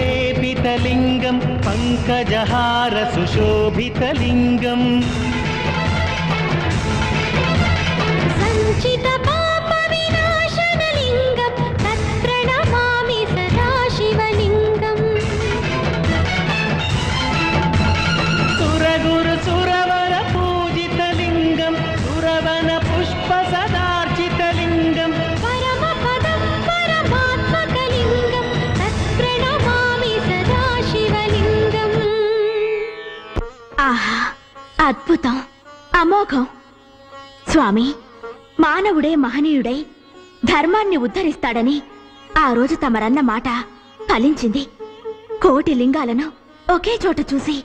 कुङ्कुमचन्दनलेपितलिङ्गं पङ्कजहार सुशोभितलिङ्गम् सञ्चितपापविनाशनलिङ्गं तत्प्रणमामि सदा शिवलिङ्गम् सुरगुरुसुरवरपूजितलिङ्गं सुरवन पुष्पसदार्चितलिङ्गं परमपदं परमात्मकलिङ्गं तत्प्रणमामि सदा शिवलिङ्गम् ఆహా అద్భుతం అమోఘం స్వామి మానవుడే మహనీయుడై ధర్మాన్ని ఉద్ధరిస్తాడని ఆ రోజు తమరన్న మాట ఫలించింది. కోటి లింగాలను ఒకే చోట చూసి